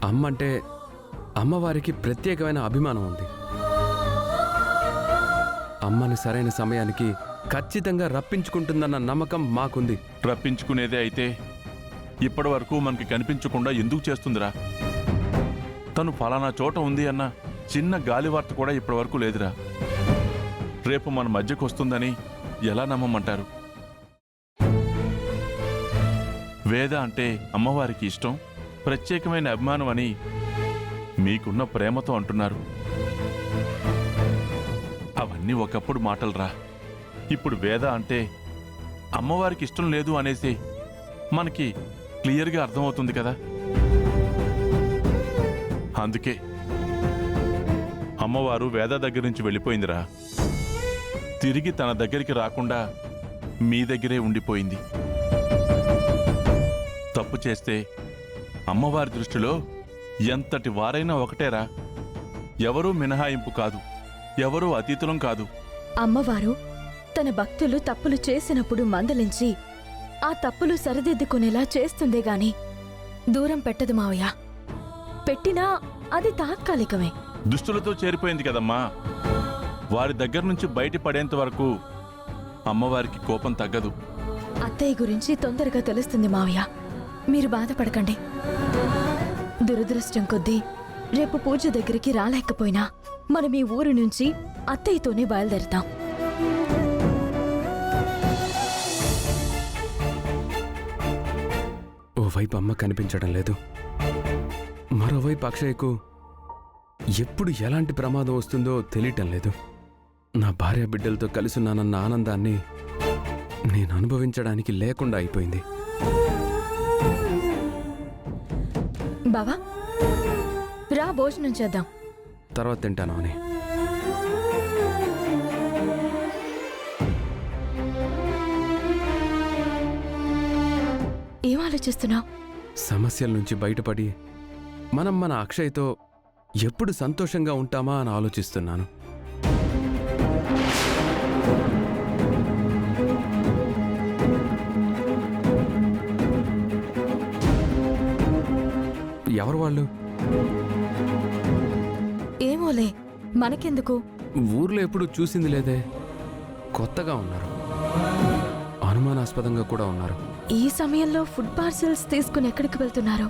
అమ్మ అంటే అమ్మవారికి ప్రత్యేకమైన అభిమానం ఉంది. అమ్మని సరైన సమయానికి ఖచ్చితంగా రప్పించుకుంటుందన్న నమ్మకం మాకుంది. రప్పించుకునేదే అయితే ఇప్పటి వరకు మనకి కనిపించకుండా ఎందుకు చేస్తుందిరా? తను ఫలానా చోట ఉంది అన్న చిన్న గాలివార్త కూడా ఇప్పటి వరకు లేదురా. రేపు మన మధ్యకు వస్తుందని ఎలా నమ్మమంటారు? వేద అంటే అమ్మవారికి ఇష్టం, ప్రత్యేకమైన అభిమానం అని మీకున్న ప్రేమతో అంటున్నారు. అవన్నీ ఒకప్పుడు మాటలురా. ఇప్పుడు వేద అంటే అమ్మవారికి ఇష్టం లేదు అనేసి మనకి క్లియర్గా అర్థమవుతుంది కదా. అందుకే అమ్మవారు వేద దగ్గర నుంచి వెళ్ళిపోయిందిరా. తిరిగి తన దగ్గరికి రాకుండా మీ దగ్గరే ఉండిపోయింది. తప్పు చేస్తే అమ్మవారి దృష్టిలో ఎంతటి వారైనా ఒకటేరా. ఎవరూ మినహాయింపు కాదు, ఎవరూ అతీతులం కాదు. అమ్మవారు తన భక్తులు తప్పులు చేసినప్పుడు మందలించి ఆ తప్పులు సరిదిద్దుకునేలా చేస్తుందే గాని దూరం పెట్టదు మావయ్య. పెట్టినా అది తాత్కాలికమే. దుష్టులతో చేరిపోయింది కదమ్మా. వారి దగ్గర నుంచి బయటపడేంత వరకు అమ్మవారికి కోపం తగ్గదు. అత్తయ్య గురించి తొందరగా తెలుస్తుంది మావయ్య, మీరు బాధపడకండి. దురదృష్టం కొద్దీ రేపు పూజ దగ్గరికి రాలేకపోయినా మనం ఈ ఊరు నుంచి అత్తయ్యతోనే బయలుదేరుతాం. ఓవైపు అమ్మ కనిపించడం లేదు, మరోవైపు అక్షయ్కు ఎప్పుడు ఎలాంటి ప్రమాదం వస్తుందో తెలియటం లేదు. నా భార్య బిడ్డలతో కలిసున్నానన్న ఆనందాన్ని నేను అనుభవించడానికి లేకుండా అయిపోయింది. బావా రా, భోజనం చేద్దాం. తర్వాత తింటాను అని. ఏం ఆలోచిస్తున్నావు? సమస్యల నుంచి బయటపడి మనం మన అక్షయ్తో ఎప్పుడు సంతోషంగా ఉంటామా అని ఆలోచిస్తున్నాను. ఎవరు వాళ్ళు? ఏమోలే, మనకెందుకు? ఊర్లో ఎప్పుడు చూసింది లేదే. కొత్తగా ఉన్నారు, అనుమానాస్పదంగా కూడా ఉన్నారు. ఈ సమయంలో ఫుడ్ పార్సెల్స్ తీసుకుని ఎక్కడికి వెళ్తున్నారు?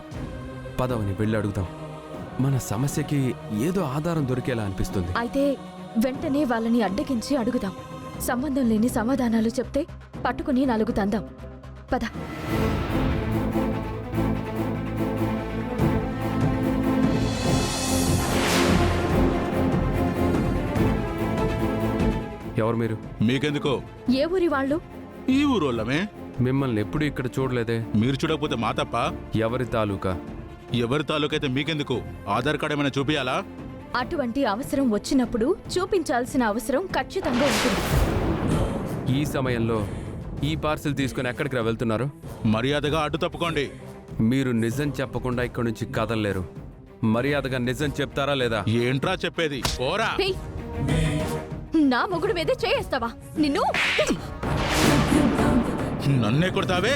పదవని వెళ్ళి అడుగుదాం. మన సమస్యకి ఏదో ఆధారం దొరికేలా అనిపిస్తుంది. అయితే వెంటనే వాళ్ళని అడ్డగించి అడుగుదాం. సంబంధం లేని సమాధానాలు చెప్తే పట్టుకుని 4 తందాం. పద. ఎవరు మీరు? మీకెందుకో? ఏ ఊరి వాళ్ళు? ఈ ఊరోళ్ళమే. మిమ్మల్ని ఎప్పుడు ఇక్కడ చూడలేదే. మీరు చూడకపోతే మా తప్ప? ఎవరి తాలూకా? ఎవరి తాలూకైతే మీకెందుకు? ఆధార్ కార్డు ఏమైనా చూపియాలా? అటువంటి అవసరం వచ్చినప్పుడు చూపించాల్సిన అవసరం ఖచ్చితంగా ఉంటుంది. ఈ సమయంలో ఈ పార్సిల్ తీసుకుని ఎక్కడికి వెళ్తున్నారు? మర్యాదగా అడ్డు తప్పుకోండి. మీరు నిజం చెప్పకుండా ఇక్కడి నుంచి కదలలేరు. మర్యాదగా నిజం చెప్తారా లేదా? ఏంట్రా చెప్పేది? పోరా. హే! నా మొగుడు మీదే చేయేస్తావా? నిన్ను నన్నే కొడతావే?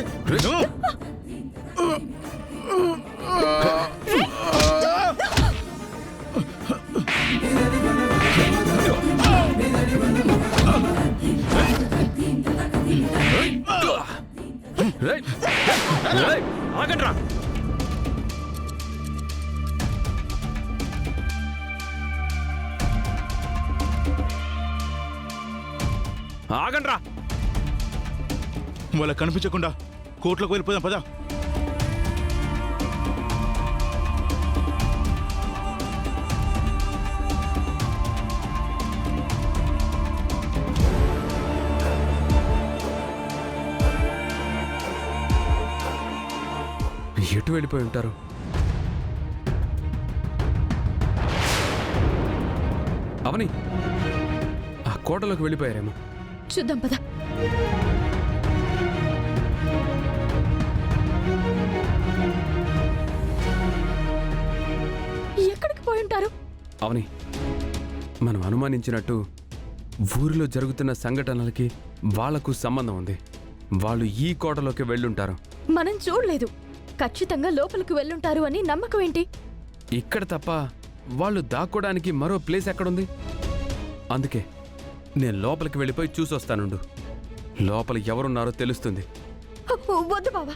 ఆగండ్రా! ఆగండ్రా! వాళ్ళకి కనిపించకుండా కోట్లకు వెళ్ళిపోదాం, పదా. ఎటు వెళ్ళిపోయి ఉంటారు? అవని ఆ కోటలోకి వెళ్ళిపోయారేమో. చూద్దాం పద. ఎక్కడికి పోయి ఉంటారు? అవని, మనం అనుమానించినట్టు ఊరిలో జరుగుతున్న సంఘటనలకి వాళ్లకు సంబంధం ఉంది. వాళ్ళు ఈ కోటలోకి వెళ్ళుంటారు. మనం చూడలేదు. ఖచ్చితంగా లోపలికి వెళ్ళుంటారు అని నమ్మకం ఏంటి? ఇక్కడ తప్ప వాళ్ళు దాక్కోడానికి మరో ప్లేస్ ఎక్కడుంది? అందుకే నేను లోపలికి వెళ్ళిపోయి చూసొస్తానుండు. లోపల ఎవరున్నారో తెలుస్తుంది. వద్దు బావా.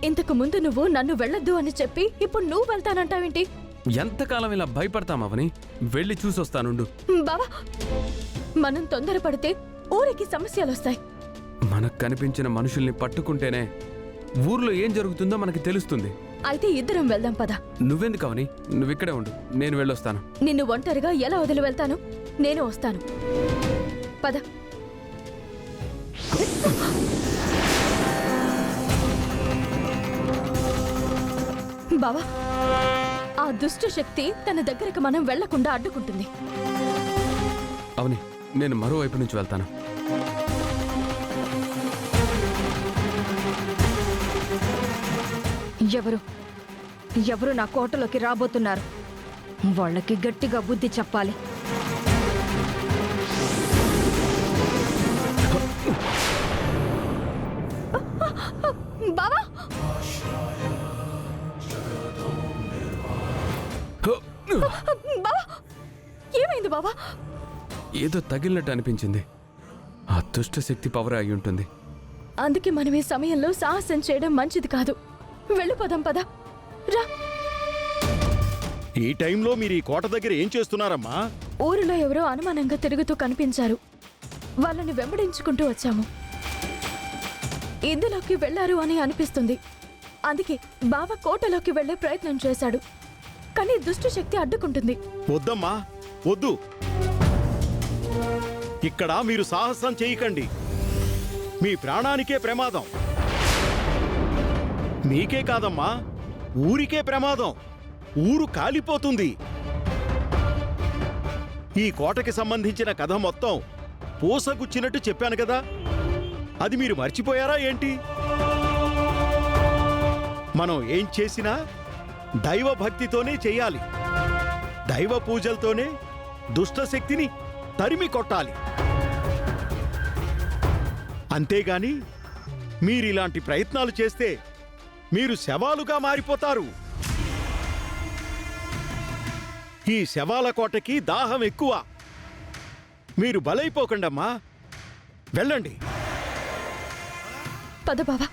ఇంతకు ముందు నువ్వు నన్ను వెళ్ళొద్దు అని చెప్పి ఇప్పుడు నువ్వు వెళ్తానంటావేంటి? ఎంతకాలం ఇలా భయపడతామవని? వెళ్ళి చూసొస్తానుండు. బావా, మనం తొందరపడితే ఊరికి సమస్యలొస్తాయి. మనకు కనిపించిన మనుషుల్ని పట్టుకుంటేనే ఊర్లో ఏం జరుగుతుందో మనకి తెలుస్తుంది. అయితే ఇద్దరం వెళ్దాం పద. నువ్వెందుకవని? నువ్విక్కడే ఉండు, నేను వెళ్ళొస్తాను. నిన్ను ఒంటరిగా ఎలా వదిలి వెళ్తాను? నేను వస్తాను. పద. బావా, ఆ దుష్ట శక్తి తన దగ్గరకు మనం వెళ్లకుండా అడ్డుకుంటుంది. అవని, నేను మరోవైపు నుంచి వెళ్తాను. ఎవరు నా కోటలోకి రాబోతున్నారు? వాళ్ళకి గట్టిగా బుద్ధి చెప్పాలి. బావా, బావా, ఏమైంది బావా? ఏదో తగిలినట్టు అనిపించింది. ఆ దుష్ట శక్తి పవర్ అయి ఉంటుంది. అందుకే మనం ఈ సమయంలో సాహసం చేయడం మంచిది కాదు. వెళ్ళిపోదాం పద. రా. ఈ టైంలో మీరు ఈ కోట దగ్గర ఏం చేస్తున్నారమ్మా? ఊరిలో ఎవరో అనుమానంగా తిరుగుతూ కనిపించారు. వాళ్ళని వెంబడించుకుంటూ వచ్చాము. ఇందులోకి వెళ్లారు అని అనిపిస్తుంది. అందుకే బావ కోటలోకి వెళ్లే ప్రయత్నం చేశాడు. కానీ దుష్ట శక్తి అడ్డుకుంటుంది. వద్దమ్మా, వద్దు. ఇక్కడ మీరు సాహసం చేయకండి. మీ ప్రాణానికే ప్రమాదం. మీకే కాదమ్మా, ఊరికే ప్రమాదం. ఊరు కాలిపోతుంది. ఈ కోటకి సంబంధించిన కథ మొత్తం పూసగుచ్చినట్టు చెప్పాను కదా, అది మీరు మర్చిపోయారా ఏంటి? మనం ఏం చేసినా దైవ భక్తితోనే చెయ్యాలి. దైవ పూజలతోనే దుష్టశక్తిని తరిమి కొట్టాలి. అంతేగాని మీరిలాంటి ప్రయత్నాలు చేస్తే మీరు శవాలుగా మారిపోతారు. ఈ శవాల కోటకి దాహం ఎక్కువ. మీరు బలైపోకండమ్మా. వెళ్ళండి. పద బావా.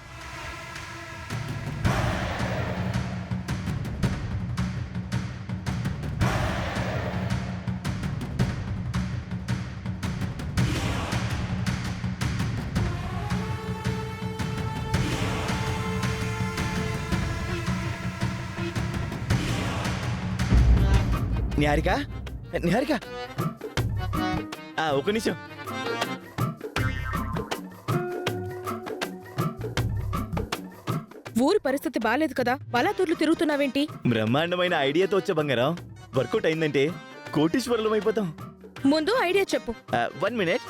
నిహారిక, నిహారిక, ఒక నిమిషం. ఊరి పరిస్థితి బాలేదు కదా, పలాతూర్లు తిరుగుతున్నావేంటి? బ్రహ్మాండమైన ఐడియాతో వచ్చే బంగారం. వర్కౌట్ అయిందంటే కోటీశ్వరులం అయిపోతాం. ముందు ఐడియా చెప్పు. 1 minute.